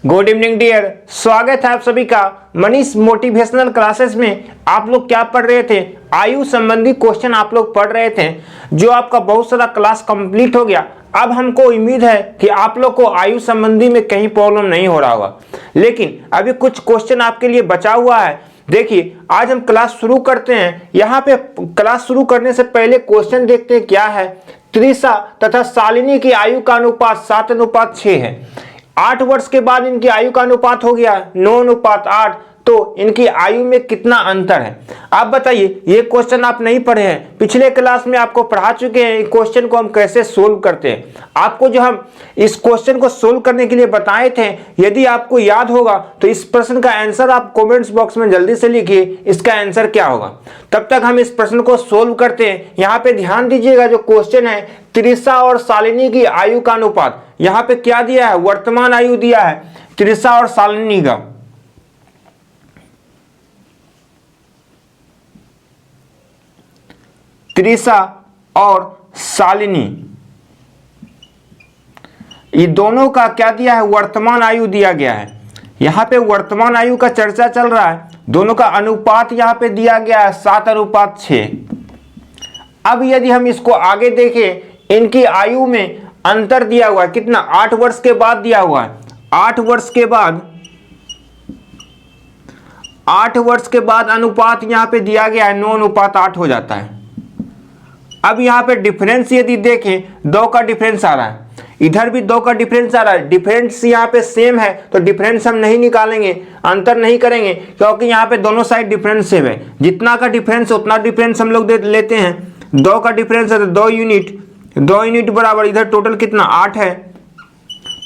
Good evening dear, स्वागत है आप सभी का मनीष मोटिवेशनल क्लासेस में। आप लोग क्या पढ़ रहे थे? आयु संबंधी क्वेश्चन आप लोग पढ़ रहे थे, जो आपका बहुत सारा क्लास कंप्लीट हो गया। अब हमको उम्मीद है कि आप लोग को आयु संबंधी में कहीं प्रॉब्लम नहीं हो रहा होगा, लेकिन अभी कुछ क्वेश्चन आपके लिए बचा हुआ है। देखिए, आज हम क्लास शुरू करते हैं। यहाँ पे क्लास शुरू करने से पहले क्वेश्चन देखते हैं क्या है। त्रिशा तथा शालिनी की आयु का अनुपात 7:6 है। 8 वर्ष के बाद इनकी आयु का अनुपात हो गया 9:8, तो इनकी आयु में कितना अंतर है? आप बताइए। ये क्वेश्चन आप नहीं पढ़े हैं, पिछले क्लास में आपको पढ़ा चुके हैं क्वेश्चन को हम कैसे सोल्व करते हैं। आपको जो हम इस क्वेश्चन को सोल्व करने के लिए बताए थे, यदि आपको याद होगा तो इस प्रश्न का आंसर आप कमेंट्स बॉक्स में जल्दी से लिखिए, इसका आंसर क्या होगा। तब तक हम इस प्रश्न को सोल्व करते हैं। यहाँ पे ध्यान दीजिएगा, जो क्वेश्चन है त्रिशा और शालिनी की आयु का अनुपात, यहाँ पे क्या दिया है? वर्तमान आयु दिया है त्रिशा और शालिनी का। त्रिशा और शालिनी, ये दोनों का क्या दिया है? वर्तमान आयु दिया गया है। यहां पे वर्तमान आयु का चर्चा चल रहा है। दोनों का अनुपात यहां पे दिया गया है 7:6। अब यदि हम इसको आगे देखें, इनकी आयु में अंतर दिया हुआ है कितना? 8 वर्ष के बाद दिया हुआ है। 8 वर्ष के बाद अनुपात यहां पे दिया गया है 9:8 हो जाता है। अब यहां पे डिफरेंस यदि देखें, 2 का डिफरेंस आ रहा है, इधर भी 2 का डिफरेंस आ रहा है। डिफरेंस यहां पे सेम है तो डिफरेंस हम नहीं निकालेंगे, अंतर नहीं करेंगे, क्योंकि यहां पे दोनों साइड डिफरेंस सेम है। जितना का डिफरेंस उतना डिफरेंस हम लोग लेते हैं। 2 का डिफरेंस है तो 2 यूनिट बराबर इधर टोटल कितना? 8 है।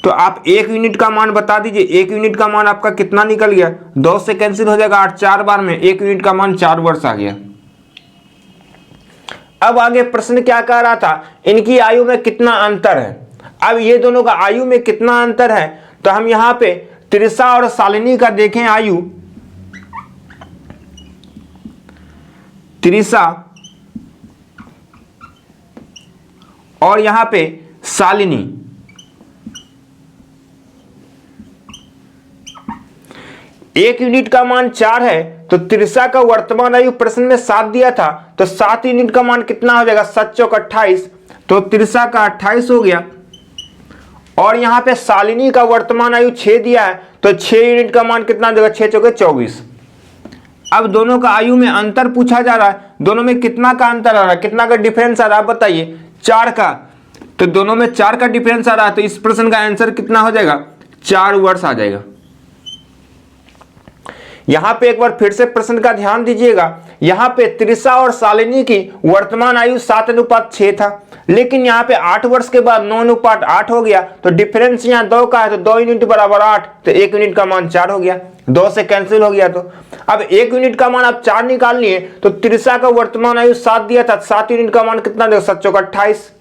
तो आप 1 यूनिट का मान बता दीजिए। 1 यूनिट का मान आपका कितना निकल गया? 2 से कैंसिल हो जाएगा 8, 4 बार में 1 यूनिट का मान 4 वर्ष आ गया। अब आगे प्रश्न क्या कह रहा था? इनकी आयु में कितना अंतर है। अब ये दोनों का आयु में कितना अंतर है, तो हम यहां पे त्रिशा और शालिनी का देखें आयु। त्रिशा और यहां पे शालिनी, एक यूनिट का मान 4 है, तो त्रिशा का वर्तमान आयु प्रश्न में 7 दिया था, तो 7 यूनिट का मान कितना हो जाएगा? 7 चौक 28, तो त्रिशा का 28 हो गया। और यहां पे शालिनी का वर्तमान आयु 6 दिया है, तो 6 यूनिट का मान कितना देगा? 6 चौके 24। अब दोनों का आयु में अंतर पूछा जा रहा है। दोनों में कितना का अंतर आ रहा है, कितना का डिफरेंस आ रहा है? बताइए। 4 का, तो दोनों में 4 का डिफरेंस आ रहा है, तो इस प्रश्न का आंसर कितना हो जाएगा? 4 वर्ष आ जाएगा। यहां पे एक बार फिर से प्रश्न का ध्यान दीजिएगा। यहां पे त्रिशा और शालिनी की वर्तमान आयु 7:6 था, लेकिन यहां पे 8 वर्ष के बाद 9:8 हो गया, तो डिफरेंस यहां 2 का है, तो 2 यूनिट बराबर 8, तो 1 यूनिट का मान 4 हो गया। 2 से कैंसिल हो गया। तो अब 1 यूनिट का मान आप 4 निकाल लिए, तो त्रिशा का वर्तमान आयु 7 दिया था, 7 यूनिट का मान कितना देगा? 7 चौक 28।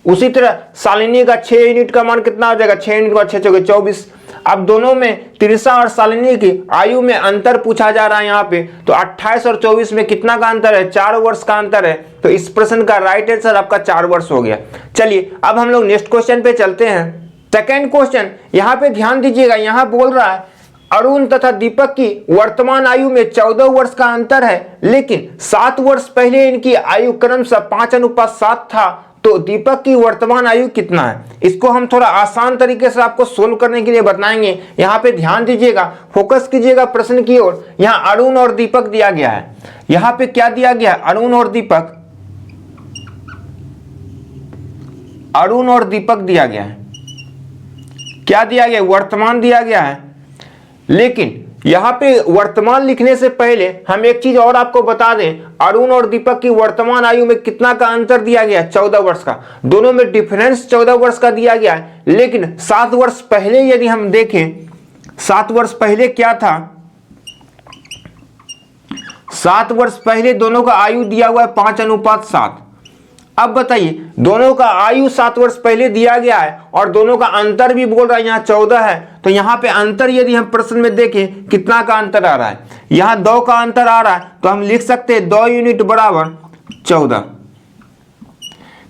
उसी तरह शालिनी का 6 यूनिट का मान कितना हो जाएगा? 6 यूनिट का 6 चौके 24। अब दोनों में त्रिशा और शालिनी की आयु में अंतर पूछा जा रहा है यहाँ पे, तो 28 और 24 में कितना का अंतर है? 4 वर्ष का अंतर है। तो इस प्रश्न का राइट आंसर आपका 4 वर्ष हो गया। चलिए अब हम लोग नेक्स्ट क्वेश्चन पे चलते हैं। सेकेंड क्वेश्चन, यहाँ पे ध्यान दीजिएगा। यहाँ बोल रहा है अरुण तथा दीपक की वर्तमान आयु में 14 वर्ष का अंतर है, लेकिन 7 वर्ष पहले इनकी आयु क्रमशः 5:7 था, तो दीपक की वर्तमान आयु कितना है? इसको हम थोड़ा आसान तरीके से आपको सोल्व करने के लिए बताएंगे। यहाँ पे ध्यान दीजिएगा, फोकस कीजिएगा प्रश्न की ओर। यहाँ अरुण और दीपक दिया गया है। यहाँ पे क्या दिया गया? अरुण और दीपक दिया गया है। क्या दिया गया? वर्तमान दिया गया है। लेकिन यहां पे वर्तमान लिखने से पहले हम एक चीज और आपको बता दें, अरुण और दीपक की वर्तमान आयु में कितना का अंतर दिया गया? 14 वर्ष का। दोनों में डिफरेंस 14 वर्ष का दिया गया है, लेकिन 7 वर्ष पहले यदि हम देखें, 7 वर्ष पहले क्या था? 7 वर्ष पहले दोनों का आयु दिया हुआ है 5:7। अब बताइए, दोनों का आयु 7 वर्ष पहले दिया गया है और दोनों का अंतर भी बोल रहा है यहाँ 14 है, तो यहाँ पे अंतर यदि हम प्रश्न में देखें कितना का अंतर आ रहा है? यहाँ 2 का अंतर आ रहा है, तो हम लिख सकते हैं 2 यूनिट बराबर 14।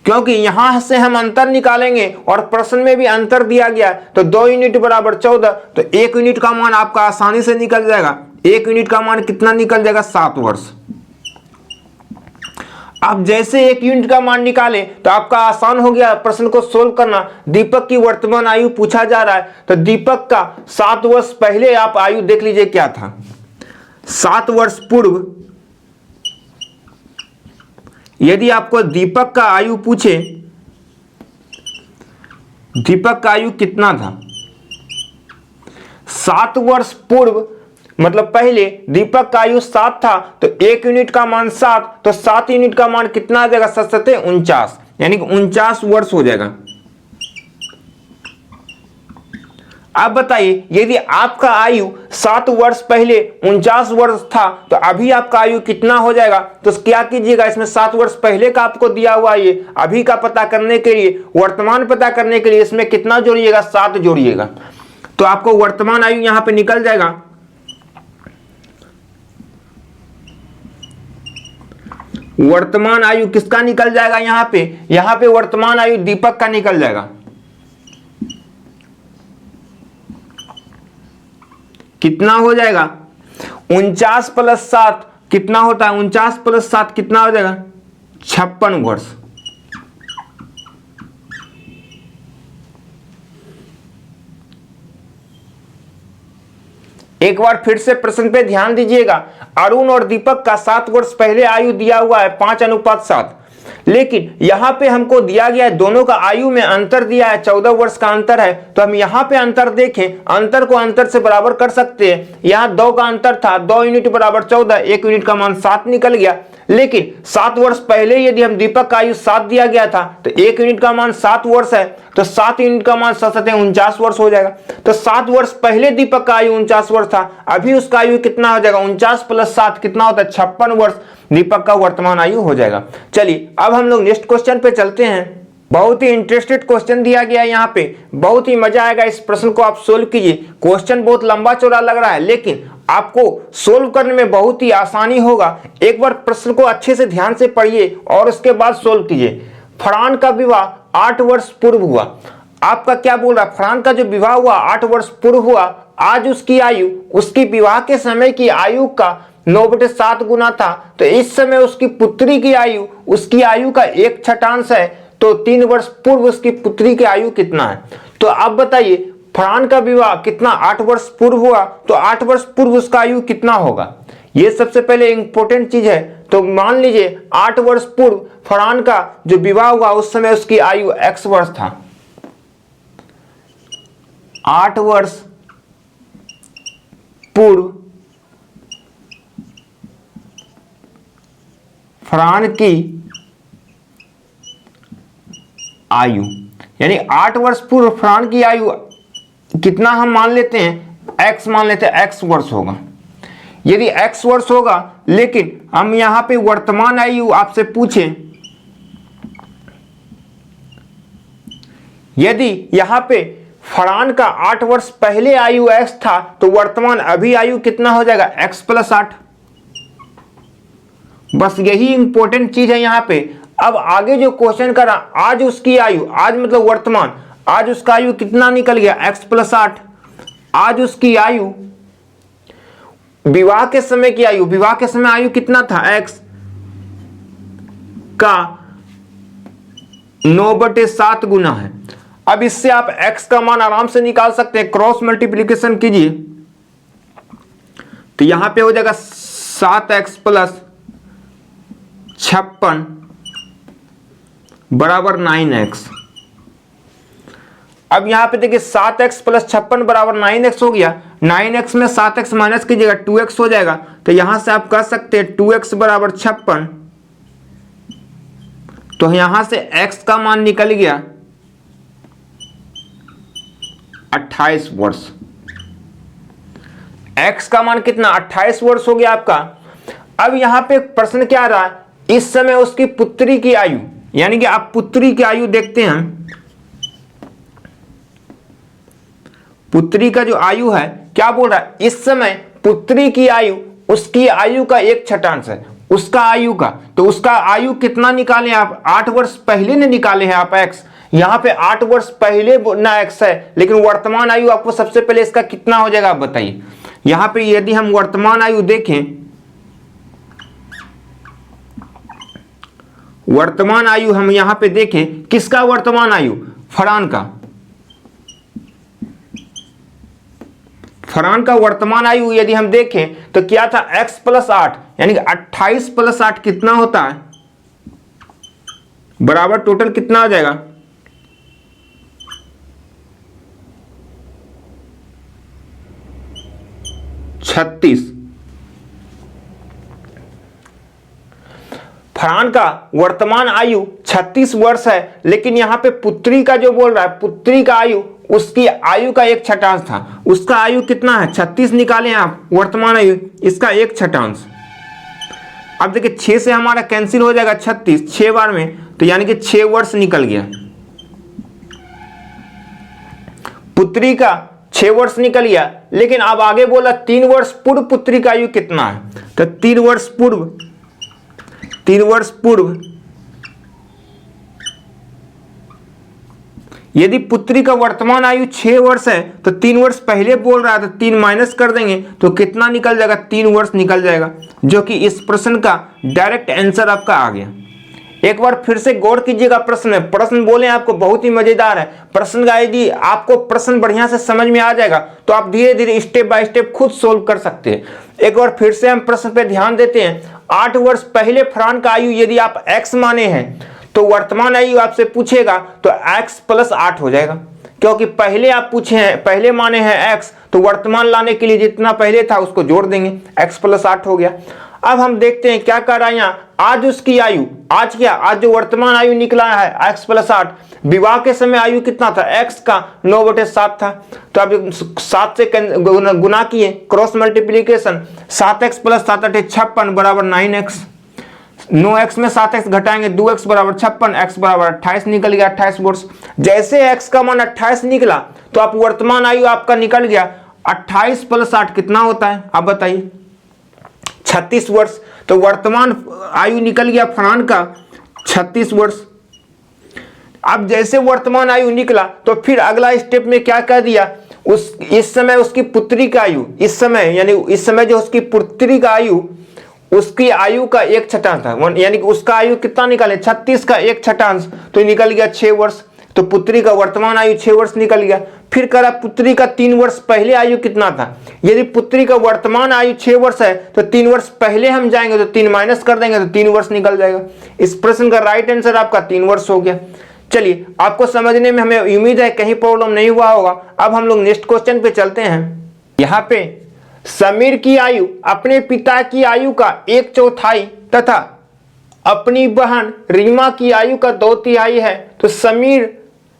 क्योंकि यहां से हम अंतर निकालेंगे और प्रश्न में भी अंतर दिया गया, तो 2 यूनिट बराबर 14, तो 1 यूनिट का मान आपका आसानी से निकल जाएगा। 1 यूनिट का मान कितना निकल जाएगा? 7 वर्ष। आप जैसे 1 यूनिट का मान निकाले तो आपका आसान हो गया प्रश्न को सोल्व करना। दीपक की वर्तमान आयु पूछा जा रहा है, तो दीपक का 7 वर्ष पहले आप आयु देख लीजिए क्या था। 7 वर्ष पूर्व यदि आपको दीपक का आयु पूछे, दीपक का आयु कितना था 7 वर्ष पूर्व, मतलब पहले दीपक का आयु 7 था, तो 1 यूनिट का मान 7, तो 7 यूनिट का मान कितना आ जाएगा? 7 7 49, यानी कि 49 वर्ष हो जाएगा। आप बताइए यदि आपका आयु 7 वर्ष पहले 49 वर्ष था, तो अभी आपका आयु कितना हो जाएगा? तो क्या कीजिएगा, इसमें 7 वर्ष पहले का आपको दिया हुआ ये अभी का पता करने के लिए, वर्तमान पता करने के लिए इसमें कितना जोड़िएगा? 7 जोड़िएगा, तो आपको वर्तमान आयु यहां पे निकल जाएगा। वर्तमान आयु किसका निकल जाएगा? यहां पे वर्तमान आयु दीपक का निकल जाएगा। कितना हो जाएगा? 49 + 7 कितना होता है? 49 + 7 कितना हो जाएगा? 56 वर्ष। एक बार फिर से प्रश्न पे ध्यान दीजिएगा। अरुण और दीपक का 7 वर्ष पहले आयु दिया हुआ है 5:7, लेकिन यहां पे हमको दिया गया है दोनों का आयु में अंतर दिया है, 14 वर्ष का अंतर है। तो हम यहां पे अंतर देखें, अंतर को अंतर से बराबर कर सकते हैं। यहां 2 का अंतर था, 2 यूनिट बराबर 14, 1 यूनिट का मान 7 निकल गया। लेकिन 7 वर्ष पहले यदि हम दीपक का आयु 7 दिया गया था, तो 1 यूनिट का मान 7 वर्ष है, तो 7 यूनिट का मान 7 7 49 वर्ष हो जाएगा। तो 7 वर्ष पहले दीपक का आयु 49 वर्ष था, अभी उसका आयु कितना हो जाएगा? 49 + 7 कितना होता है? 56 वर्ष दीपक का वर्तमान आयु हो जाएगा। चलिए अब हम लोग नेक्स्ट क्वेश्चन पे चलते हैं। बहुत ही इंटरेस्टेड क्वेश्चन दिया गया है यहाँ पे, बहुत ही मजा आएगा इस प्रश्न को आप सोल्व कीजिए। क्वेश्चन बहुत लंबा चौड़ा लग रहा है, लेकिन आपको सोल्व करने में बहुत ही आसानी होगा। एक बार प्रश्न को अच्छे से ध्यान से पढ़िए और उसके बाद सोल्व कीजिए। फरहान का विवाह 8 वर्ष पूर्व हुआ। आपका क्या बोल रहा है? फरहान का जो विवाह हुआ 8 वर्ष पूर्व हुआ। आज उसकी आयु उसकी विवाह के समय की आयु का 9/7 गुना था, तो इस समय उसकी पुत्री की आयु उसकी आयु का 1/6 है, तो 3 वर्ष पूर्व उसकी पुत्री की आयु कितना है? तो आप बताइए फरहान का विवाह कितना 8 वर्ष पूर्व हुआ, तो 8 वर्ष पूर्व उसका आयु कितना होगा? ये सबसे पहले इंपॉर्टेंट चीज है। तो मान लीजिए 8 वर्ष पूर्व फरहान का जो विवाह हुआ उस समय उसकी आयु x वर्ष था। 8 वर्ष पूर्व फरहान की आयु, यानी 8 वर्ष पूर्व फरहान की आयु कितना हम मान लेते हैं? x मान लेते हैं, x वर्ष होगा। यदि x वर्ष होगा, लेकिन हम यहां पे वर्तमान आयु आपसे पूछें, यदि यहां पे फरहान का 8 वर्ष पहले आयु x था, तो वर्तमान अभी आयु कितना हो जाएगा? x + 8। बस यही इंपॉर्टेंट चीज है यहां पे। अब आगे जो क्वेश्चन करा, आज उसकी आयु, आज मतलब वर्तमान, आज उसका आयु कितना निकल गया? x + 8। आज उसकी आयु विवाह के समय की आयु, विवाह के समय आयु कितना था? x का 9/7 गुना है। अब इससे आप x का मान आराम से निकाल सकते हैं, क्रॉस मल्टीप्लीकेशन कीजिए, तो यहां पे हो जाएगा 7x + 56 बराबर 9x। अब यहां पे देखिए 7x + 56 बराबर 9x हो गया। 9x में 7x माइनस कीजिएगा 2x हो जाएगा, तो यहां से आप कह सकते हैं 2x बराबर 56। तो यहां से x का मान निकल गया 28 वर्ष। x का मान कितना? 28 वर्ष हो गया आपका। अब यहां पे प्रश्न क्या आ रहा है? इस समय उसकी पुत्री की आयु, यानी कि आप पुत्री की आयु देखते हैं, पुत्री का जो आयु है क्या बोल रहा है? इस समय पुत्री की आयु उसकी आयु का 1/6 है। उसका आयु का, तो उसका आयु कितना निकाले आप, 8 वर्ष पहले ने निकाले हैं आप x, यहाँ पे 8 वर्ष पहले ना x है, लेकिन वर्तमान आयु आपको सबसे पहले इसका कितना हो जाएगा आप बताइए। यहाँ पे यदि हम वर्तमान आयु देखें, वर्तमान आयु हम यहाँ पे देखें, किसका वर्तमान आयु, फरहान का। फरहान का वर्तमान आयु यदि हम देखें तो क्या था, x + 8 यानी कि 28 + 8 कितना होता है, बराबर टोटल कितना हो जाएगा, 36। फरहान का वर्तमान आयु 36 वर्ष है, लेकिन यहां पे पुत्री का जो बोल रहा है, पुत्री का आयु, उसकी आयु का 1/6 था। उसका आयु कितना है, 36 निकालें आप वर्तमान आयु, इसका 1/6। अब देखिए 6 से हमारा कैंसिल हो जाएगा 36 6 बार में, तो यानी कि 6 वर्ष निकल गया। पुत्री का 6 वर्ष निकल गया, लेकिन अब आगे बोला 3 वर्ष पूर्व पुत्री का आयु कितना है, तो 3 वर्ष पूर्व यदि पुत्री का वर्तमान आयु 6 वर्ष है तो 3 वर्ष पहले बोल रहा है, तो 3 माइनस कर देंगे तो कितना निकल जाएगा, 3 वर्ष निकल जाएगा, जो कि इस प्रश्न का डायरेक्ट आंसर आपका आ गया। एक बार फिर से गौर कीजिएगा प्रश्न में, प्रश्न बोले आपको बहुत ही मजेदार है। प्रश्न का यदि आपको प्रश्न बढ़िया से समझ में आ जाएगा तो आप धीरे धीरे स्टेप बाय स्टेप खुद सोल्व कर सकते हैं। एक बार फिर से हम प्रश्न पे ध्यान देते हैं। 8 वर्ष पहले फरहान का आयु यदि आप x माने हैं तो वर्तमान आयु आपसे पूछेगा तो x + 8 हो जाएगा, क्योंकि पहले आप पूछे हैं, पहले माने हैं x, तो वर्तमान लाने के लिए जितना पहले था उसको जोड़ देंगे, x + 8 हो गया। अब हम देखते हैं क्या कर रहा है यहाँ, आज उसकी आयु, आज जो वर्तमान आयु निकला है x + 8, विवाह के समय आयु कितना था, x का 9/7 था, तो अब 7 से गुना किए, क्रॉस मल्टीप्लीकेशन, 7x + 7 = 56 बराबर 9x, 9x में 7x घटाएंगे 2x बराबर 56, x बराबर 28 निकल गया, 28 वर्ष। जैसे x का मान 28 निकला तो आप वर्तमान आयु आपका निकल गया, 28 + 8 कितना होता है आप बताइए, 36 वर्ष। तो वर्तमान आयु निकल गया फरहान का 36 वर्ष। अब जैसे वर्तमान आयु निकला तो फिर अगला स्टेप में क्या कर दिया, इस समय उसकी पुत्री का आयु, इस समय जो उसकी पुत्री का आयु, उसकी आयु का 1/6 था, यानी कि उसका आयु कितना निकाले, 36 का 1/6, तो निकल गया 6 वर्ष। तो पुत्री का वर्तमान आयु 6 वर्ष निकल गया। फिर करा पुत्री का 3 वर्ष पहले आयु कितना था, यदि पुत्री का वर्तमान आयु 6 वर्ष है तो 3 वर्ष पहले हम जाएंगे तो 3 माइनस कर देंगे तो 3 वर्ष निकल जाएगा। इस प्रश्न का राइट आंसर आपका 3 वर्ष हो गया। चलिए, आपको समझने में हमें उम्मीद है कहीं प्रॉब्लम नहीं हुआ होगा। अब हम लोग नेक्स्ट क्वेश्चन पे चलते हैं। यहाँ पे समीर की आयु अपने पिता की आयु का 1/4 तथा अपनी बहन रीमा की आयु का 2/3 है, तो समीर,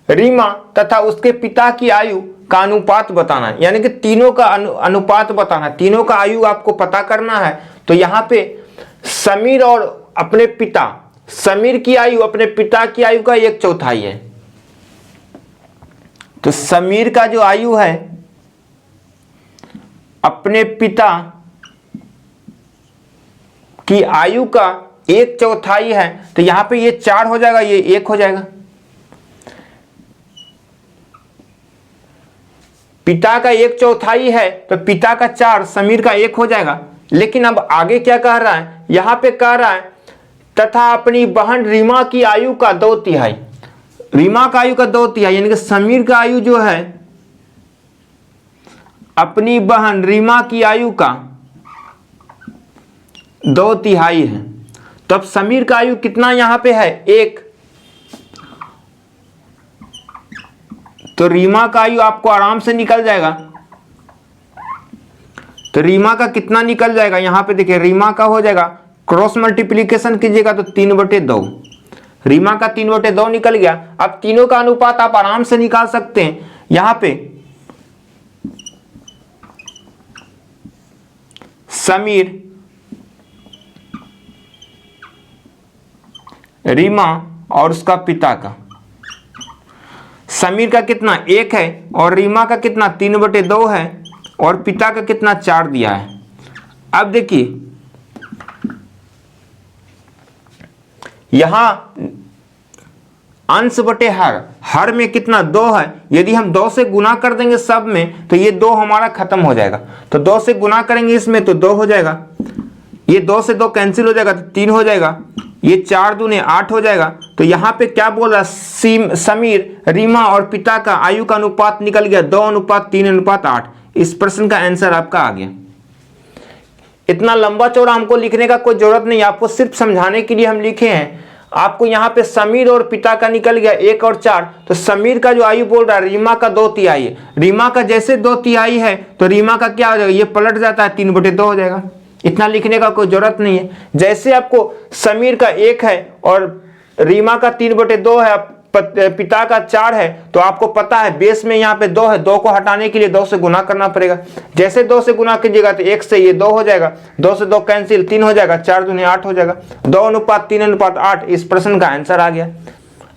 रीमा तथा उसके पिता की आयु का अनुपात बताना है, यानी कि तीनों का अनुपात बताना है, तीनों का आयु आपको पता करना है। तो यहाँ पे समीर और अपने पिता, समीर की आयु अपने पिता की आयु का 1/4 है, तो समीर का जो आयु है अपने पिता की आयु का 1/4 है, तो यहां पे ये 4 हो जाएगा, ये 1 हो जाएगा। पिता का 1/4 है तो पिता का 4, समीर का 1 हो जाएगा। लेकिन अब आगे क्या कह रहा है, यहां पे कह रहा है तथा अपनी बहन रीमा की आयु का 2/3, रीमा का आयु का 2/3, यानी कि समीर का आयु जो है अपनी बहन रीमा की आयु का 2/3 है। तो अब समीर का आयु कितना यहां पे है, 1, तो रीमा का आयु आपको आराम से निकल जाएगा। तो रीमा का कितना निकल जाएगा, यहां पे देखिए रीमा का हो जाएगा, क्रॉस मल्टीप्लीकेशन कीजिएगा तो 3/2, रीमा का 3/2 निकल गया। अब तीनों का अनुपात आप आराम से निकाल सकते हैं। यहां पे समीर, रीमा और उसका पिता का, समीर का कितना 1 है और रीमा का कितना 3/2 है और पिता का कितना 4 दिया है। अब देखिए यहां अंश बटे हर में कितना 2 है, यदि हम 2 से गुना कर देंगे सब में तो ये 2 हमारा खत्म हो जाएगा। तो 2 से गुना करेंगे इसमें तो 2 हो जाएगा, ये 2 से 2 कैंसिल हो जाएगा तो 3 हो जाएगा, ये 4 दूने 8 हो जाएगा। तो यहाँ पे क्या बोल रहा है, समीर, रीमा और पिता का आयु का अनुपात निकल गया 2:3:8। इस प्रश्न का आंसर आपका आ गया। इतना लंबा चौड़ा हमको लिखने का कोई जरूरत नहीं, आपको सिर्फ समझाने के लिए हम लिखे हैं। आपको यहाँ पे समीर और पिता का निकल गया 1 और 4, तो समीर का जो आयु बोल रहा है रीमा का 2/3 है। रीमा का जैसे 2/3 है तो रीमा का क्या हो जाएगा, ये पलट जाता है 3/2 हो जाएगा। इतना लिखने का कोई जरूरत नहीं है। जैसे आपको समीर का 1 है और रीमा का 3/2 है, पिता का 4 है, तो आपको पता है बेस में यहाँ पे 2 है, 2 को हटाने के लिए 2 से गुना करना पड़ेगा। जैसे 2 से गुना कीजिएगा तो 1 से ये 2 हो जाएगा, 2 से 2 कैंसिल, 3 हो जाएगा, 4 दूनी 8 हो जाएगा, 2:3:8। इस प्रश्न का आंसर आ गया।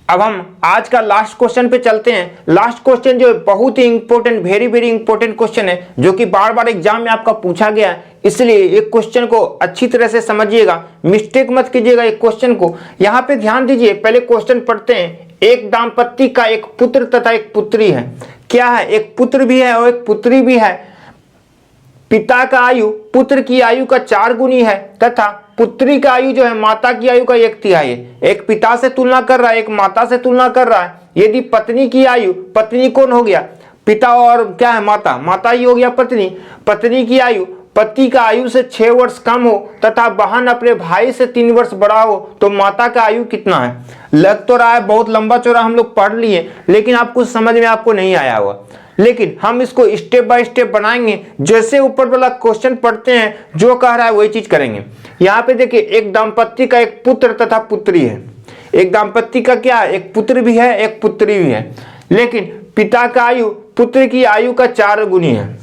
अब हम आज का लास्ट क्वेश्चन पे चलते हैं। लास्ट क्वेश्चन जो बहुत ही important, very very important question है, जो कि बार बार एग्जाम में आपका पूछा गया है, इसलिए एक क्वेश्चन को अच्छी तरह से समझिएगा, मिस्टेक मत कीजिएगा एक क्वेश्चन को। यहाँ पे ध्यान दीजिए, पहले क्वेश्चन पढ़ते हैं। एक दाम्पत्य का एक पुत्र तथा एक पुत्री है। क्या है, एक पुत्र भी है और एक पुत्री भी है। पिता का आयु पुत्र की आयु का 4 गुनी है तथा पुत्री का आयु जो है माता की आयु का 1/3 है। एक पिता से तुलना कर रहा है, एक माता से तुलना कर रहा है। यदि पत्नी की आयु, पत्नी कौन हो गया, पिता और क्या है, माता, माता ही हो गया पत्नी। पत्नी की आयु पति का आयु से 6 वर्ष कम हो तथा बहन अपने भाई से 3 वर्ष बड़ा हो तो माता का आयु कितना है। लग तो रहा है बहुत लंबा चौड़ा हम लोग पढ़ लिए, लेकिन आपको समझ में आपको नहीं आया हुआ। लेकिन हम इसको स्टेप बाय स्टेप बनाएंगे। जैसे ऊपर वाला क्वेश्चन पढ़ते हैं, जो कह रहा है वही चीज करेंगे। यहाँ पे देखिए, एक दाम्पत्य का एक पुत्र तथा पुत्री है। एक दाम्पत्य का क्या है, एक पुत्र भी है एक पुत्री भी है, लेकिन पिता का आयु पुत्र की आयु का 4 गुनी है।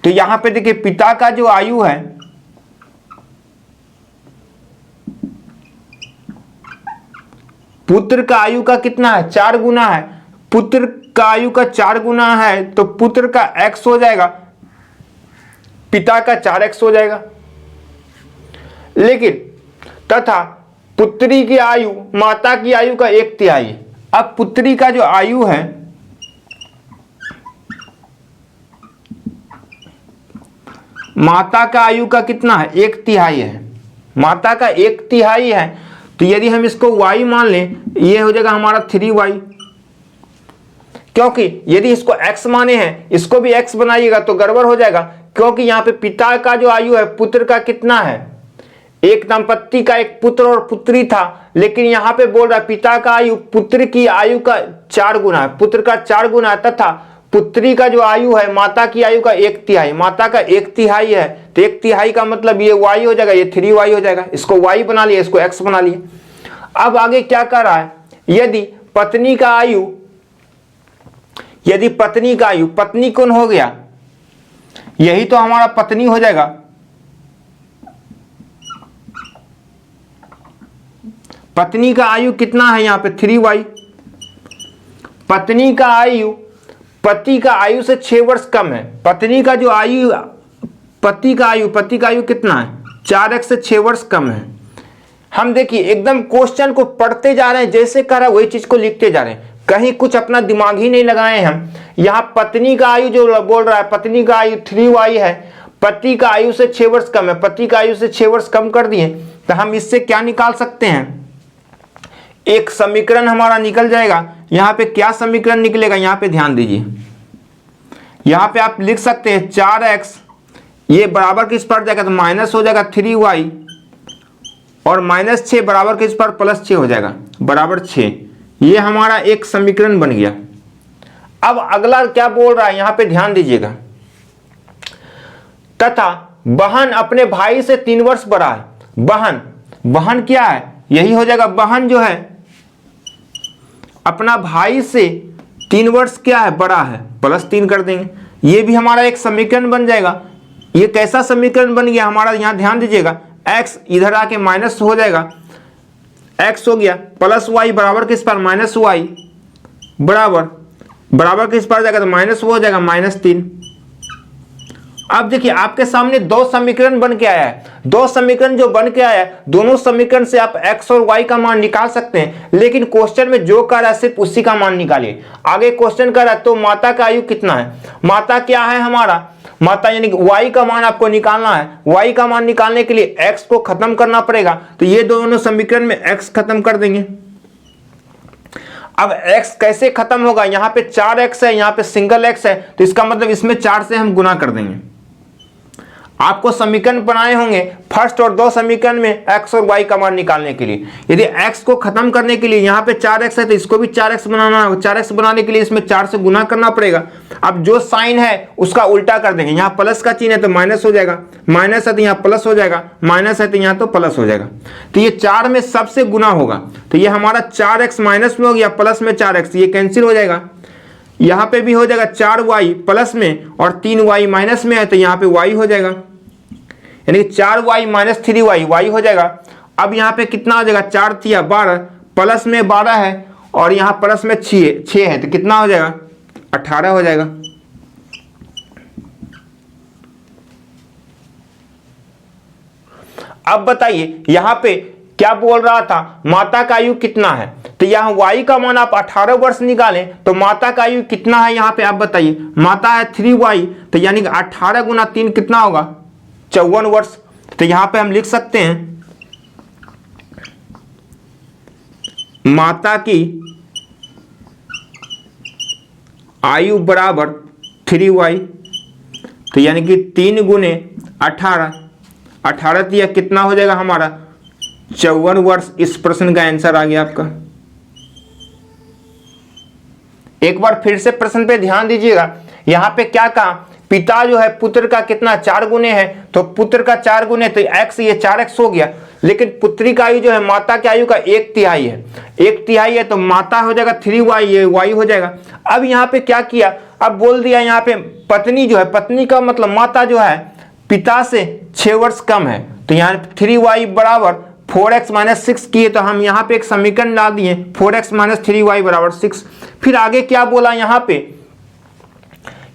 तो यहां पे देखिए, पिता का जो आयु है, पुत्र का आयु का कितना है, 4 गुना है। पुत्र का आयु का 4 गुना है तो पुत्र का x हो जाएगा, पिता का 4x हो जाएगा। लेकिन तथा पुत्री की आयु माता की आयु का 1/3। अब पुत्री का जो आयु है, माता का आयु का कितना है, 1/3 है। माता का 1/3 है, तो यदि हम इसको y मान लें, ये हो जाएगा हमारा 3y। क्योंकि यदि इसको x माने हैं, इसको भी x बनाइएगा तो गड़बड़ हो जाएगा। क्योंकि यहाँ पे पिता का जो आयु है पुत्र का कितना है, एक दंपत्ति का एक पुत्र और पुत्री था, लेकिन यहाँ पे बोल रहा है पिता का आयु पुत्र की आयु का 4 गुना है, पुत्र का 4 गुना है, तथा पुत्री का जो आयु है माता की आयु का 1/3। माता का 1/3 है तो 1/3 का मतलब ये y हो जाएगा, ये 3y हो जाएगा। इसको y बना लिया, इसको x बना लिया। अब आगे क्या कर रहा है, यदि पत्नी का आयु, पत्नी कौन हो गया, यही तो हमारा पत्नी हो जाएगा। पत्नी का आयु कितना है यहाँ पे, 3y। पत्नी का आयु पति का आयु से 6 वर्ष कम है। पत्नी का जो आयु, पति का आयु कितना है, 4x से 6 वर्ष कम है। हम देखिए एकदम क्वेश्चन को पढ़ते जा रहे हैं, जैसे कह रहा है वही चीज को लिखते जा रहे हैं, कहीं कुछ अपना दिमाग ही नहीं लगाए हम। यहाँ पत्नी का आयु जो बोल रहा है, पत्नी का आयु 3y है, पति का आयु से 6 वर्ष कम है, पति का आयु से 6 वर्ष कम कर दिए, तो हम इससे क्या निकाल सकते हैं, एक समीकरण हमारा निकल जाएगा। यहाँ पे क्या समीकरण निकलेगा, यहाँ पे ध्यान दीजिए। यहाँ पे आप लिख सकते हैं 4x, ये बराबर किस पर जाएगा, तो माइनस हो जाएगा 3y, और -6 बराबर किस पर, +6 हो जाएगा, बराबर 6। ये हमारा एक समीकरण बन गया। अब अगला क्या बोल रहा है, यहाँ पे ध्यान दीजिएगा। तथा बहन अपने भाई से 3 वर्ष बड़ा है। बहन क्या है, यही हो जाएगा, बहन जो है अपना भाई से 3 वर्ष क्या है, बड़ा है, +3 कर देंगे। ये भी हमारा एक समीकरण बन जाएगा। ये कैसा समीकरण बन गया हमारा, यहाँ ध्यान दीजिएगा, x इधर आके माइनस हो जाएगा, x हो गया, +y बराबर किस पर, -y, बराबर किस पर जाएगा, तो माइनस हो जाएगा, -3। अब देखिए आपके सामने दो समीकरण बन के आया है, दो समीकरण जो बन के आया है, दोनों समीकरण से आप x और y का मान निकाल सकते हैं, लेकिन क्वेश्चन में जो कर रहा है सिर्फ उसी का मान निकालिए। आगे क्वेश्चन कर रहा है तो माता का आयु कितना है, माता क्या है हमारा, माता यानी कि y का मान आपको निकालना है। y का मान निकालने के लिए x को खत्म करना पड़ेगा, तो ये दोनों समीकरण में x खत्म कर देंगे। अब x कैसे खत्म होगा, यहां पे 4x है, यहां पे सिंगल x है, तो इसका मतलब इसमें 4 से हम गुना कर देंगे। आपको समीकरण बनाए होंगे फर्स्ट और दो समीकरण में x और y का मान निकालने के लिए। यदि x को खत्म करने के लिए यहाँ पे 4x है तो इसको भी 4x बनाना होगा, 4x बनाने के लिए इसमें 4 से गुना करना पड़ेगा। अब जो साइन है उसका उल्टा कर देंगे, यहाँ प्लस का चिन्ह है तो माइनस हो जाएगा, माइनस है तो यहाँ प्लस हो जाएगा, माइनस है तो यहाँ तो प्लस हो जाएगा। तो ये 4 में सबसे गुना होगा, तो ये हमारा 4x माइनस में हो गया, प्लस में 4x, ये कैंसिल हो जाएगा। यहाँ पे भी हो जाएगा 4y प्लस में और 3y माइनस में है तो यहाँ पे y हो जाएगा, यानी 4y माइनस 3y y हो जाएगा। अब यहाँ पे कितना हो जाएगा, 4 तिया 12, प्लस में 12 है और यहाँ प्लस में 6 है तो कितना हो जाएगा, 18 हो जाएगा। अब बताइए यहाँ पे क्या बोल रहा था, माता का आयु कितना है, तो यहाँ y का मान आप 18 वर्ष निकालें तो माता का आयु कितना है, यहाँ पे आप बताइए। माता है 3y, तो यानी कि 18 गुना 3 कितना होगा, 54 वर्ष। तो यहां पे हम लिख सकते हैं माता की आयु बराबर 3y, तो यानी कि 3 गुने 18, 18 दिया कितना हो जाएगा हमारा 54 वर्ष। इस प्रश्न का आंसर आ गया आपका। एक बार फिर से प्रश्न पे ध्यान दीजिएगा, यहां पे क्या कहा, पिता जो है पुत्र का कितना 4 गुने है, तो पुत्र का 4 गुने तो x, ये 4x हो गया, लेकिन पुत्री का आयु जो है माता की आयु का 1/3 है, 1/3 है तो माता हो जाएगा 3y, ये y हो जाएगा। अब यहाँ पे क्या किया, अब बोल दिया यहाँ पे पत्नी जो है, पत्नी का मतलब माता जो है पिता से 6 वर्ष कम है, तो यहाँ 3y बराबर 4x माइनस 6 किए, तो हम यहाँ पे एक समीकरण डाल दिए 4x माइनस 3y बराबर 6। फिर आगे क्या बोला यहाँ पे,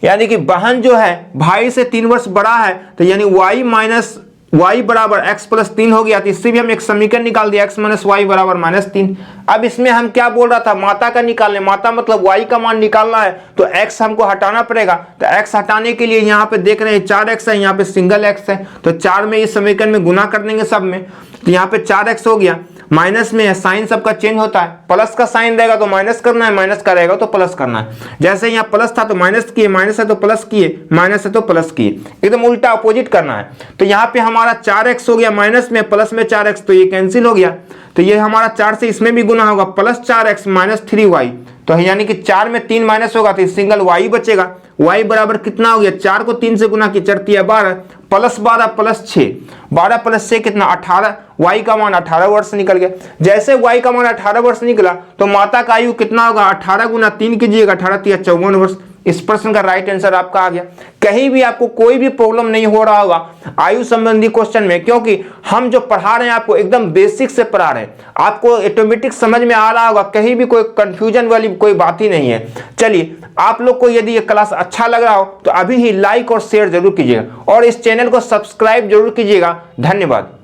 यानी कि बहन जो है भाई से 3 वर्ष बड़ा है, तो यानी y माइनस y बराबर x प्लस 3 हो गया, तो इससे भी हम एक समीकरण निकाल दिया x माइनस y बराबर -3। अब इसमें हम क्या बोल रहा था, माता का निकालने, माता मतलब y का मान निकालना है तो x हमको हटाना पड़ेगा, तो x हटाने के लिए यहाँ पे देख रहे हैं 4x है, यहाँ पे सिंगल x है, तो 4 में इस समीकरण में गुना कर देंगे सब में, तो यहाँ पे 4x हो गया। माइनस में है, साइन सबका चेंज होता है, प्लस का साइन रहेगा तो माइनस करना है, माइनस का रहेगा तो प्लस करना है। जैसे यहाँ प्लस था तो माइनस किए, माइनस है तो प्लस किए, माइनस है तो प्लस किए, एकदम उल्टा अपोजिट करना है। तो यहाँ पे हमारा 4x हो गया माइनस में, प्लस में 4x, तो ये कैंसिल हो गया, तो ये हमारा 4 से इसमें भी गुना होगा, प्लस 4x माइनस 3y, तो यानी कि 4 में 3 माइनस होगा तो सिंगल y बचेगा। y बराबर कितना हो गया, 4 को 3 से गुना की 4 तिया 12, प्लस 12 प्लस 6, 12 प्लस 6 कितना 18, y का मान 18 वर्ष निकल गया। जैसे y का मान 18 वर्ष निकला तो माता का आयु कितना होगा, 18 गुना 3 कीजिएगा, 18 तिया 54 वर्ष। इस प्रश्न का राइट आंसर आपका आ गया। कहीं भी आपको कोई भी प्रॉब्लम नहीं हो रहा होगा आयु संबंधी क्वेश्चन में, क्योंकि हम जो पढ़ा रहे हैं आपको एकदम बेसिक से पढ़ा रहे हैं, आपको ऑटोमेटिक समझ में आ रहा होगा, कहीं भी कोई कंफ्यूजन वाली कोई बात ही नहीं है। चलिए, आप लोग को यदि ये क्लास अच्छा लग रहा हो तो अभी ही लाइक और शेयर जरूर कीजिएगा और इस चैनल को सब्सक्राइब जरूर कीजिएगा। धन्यवाद।